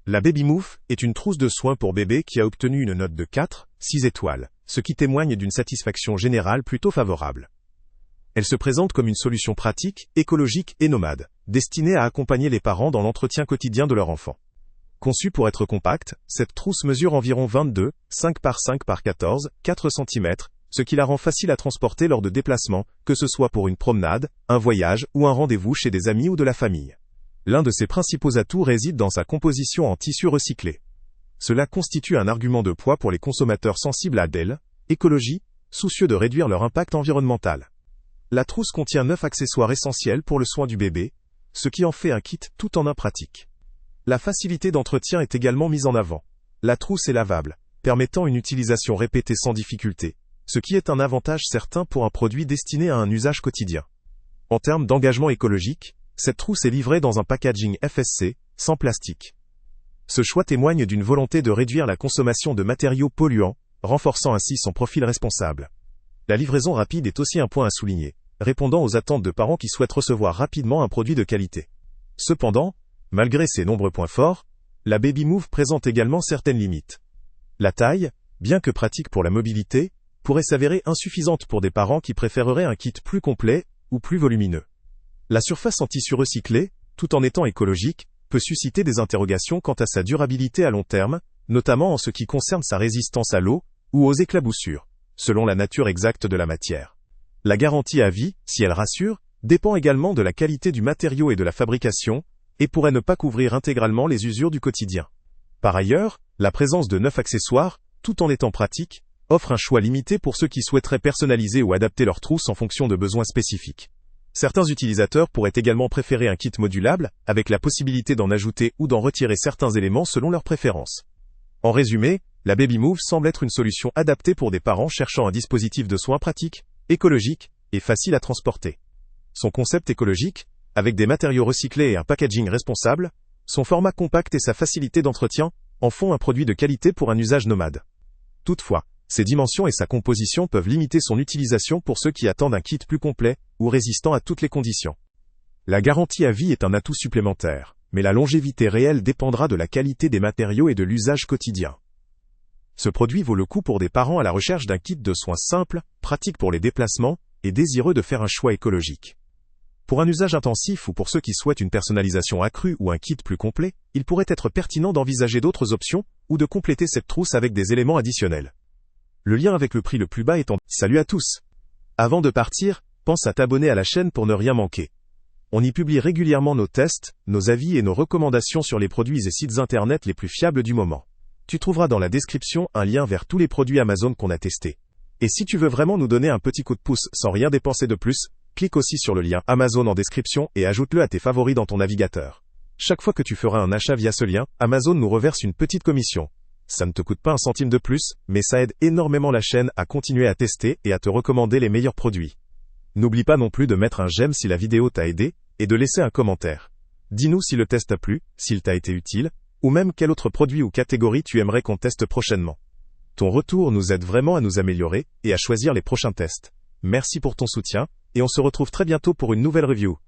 La Babymove est une trousse de soins pour bébé qui a obtenu une note de 4/6 étoiles, ce qui témoigne d'une satisfaction générale plutôt favorable. Elle se présente comme une solution pratique, écologique et nomade, destinée à accompagner les parents dans l'entretien quotidien de leur enfant. Conçue pour être compacte, cette trousse mesure environ 22,5 par 5 par 14,4 cm, ce qui la rend facile à transporter lors de déplacements, que ce soit pour une promenade, un voyage ou un rendez-vous chez des amis ou de la famille. L'un de ses principaux atouts réside dans sa composition en tissu recyclé. Cela constitue un argument de poids pour les consommateurs sensibles à l'écologie, soucieux de réduire leur impact environnemental. La trousse contient 9 accessoires essentiels pour le soin du bébé, ce qui en fait un kit tout en un pratique. La facilité d'entretien est également mise en avant. La trousse est lavable, permettant une utilisation répétée sans difficulté, ce qui est un avantage certain pour un produit destiné à un usage quotidien. En termes d'engagement écologique, cette trousse est livrée dans un packaging FSC, sans plastique. Ce choix témoigne d'une volonté de réduire la consommation de matériaux polluants, renforçant ainsi son profil responsable. La livraison rapide est aussi un point à souligner, répondant aux attentes de parents qui souhaitent recevoir rapidement un produit de qualité. Cependant, malgré ces nombreux points forts, la Babymove présente également certaines limites. La taille, bien que pratique pour la mobilité, pourrait s'avérer insuffisante pour des parents qui préféreraient un kit plus complet ou plus volumineux. La surface en tissu recyclé, tout en étant écologique, peut susciter des interrogations quant à sa durabilité à long terme, notamment en ce qui concerne sa résistance à l'eau ou aux éclaboussures, selon la nature exacte de la matière. La garantie à vie, si elle rassure, dépend également de la qualité du matériau et de la fabrication, et pourrait ne pas couvrir intégralement les usures du quotidien. Par ailleurs, la présence de 9 accessoires, tout en étant pratique, offre un choix limité pour ceux qui souhaiteraient personnaliser ou adapter leur trousse en fonction de besoins spécifiques. Certains utilisateurs pourraient également préférer un kit modulable, avec la possibilité d'en ajouter ou d'en retirer certains éléments selon leurs préférences. En résumé, la Babymove semble être une solution adaptée pour des parents cherchant un dispositif de soins pratique, écologique et facile à transporter. Son concept écologique, avec des matériaux recyclés et un packaging responsable, son format compact et sa facilité d'entretien, en font un produit de qualité pour un usage nomade. Toutefois, ses dimensions et sa composition peuvent limiter son utilisation pour ceux qui attendent un kit plus complet ou résistant à toutes les conditions. La garantie à vie est un atout supplémentaire, mais la longévité réelle dépendra de la qualité des matériaux et de l'usage quotidien. Ce produit vaut le coup pour des parents à la recherche d'un kit de soins simple, pratique pour les déplacements et désireux de faire un choix écologique. Pour un usage intensif ou pour ceux qui souhaitent une personnalisation accrue ou un kit plus complet, il pourrait être pertinent d'envisager d'autres options ou de compléter cette trousse avec des éléments additionnels. Le lien avec le prix le plus bas est en... Salut à tous! Avant de partir, pense à t'abonner à la chaîne pour ne rien manquer. On y publie régulièrement nos tests, nos avis et nos recommandations sur les produits et sites internet les plus fiables du moment. Tu trouveras dans la description un lien vers tous les produits Amazon qu'on a testés. Et si tu veux vraiment nous donner un petit coup de pouce sans rien dépenser de plus, clique aussi sur le lien Amazon en description et ajoute-le à tes favoris dans ton navigateur. Chaque fois que tu feras un achat via ce lien, Amazon nous reverse une petite commission. Ça ne te coûte pas un centime de plus, mais ça aide énormément la chaîne à continuer à tester et à te recommander les meilleurs produits. N'oublie pas non plus de mettre un j'aime si la vidéo t'a aidé, et de laisser un commentaire. Dis-nous si le test t'a plu, s'il t'a été utile, ou même quel autre produit ou catégorie tu aimerais qu'on teste prochainement. Ton retour nous aide vraiment à nous améliorer, et à choisir les prochains tests. Merci pour ton soutien, et on se retrouve très bientôt pour une nouvelle review.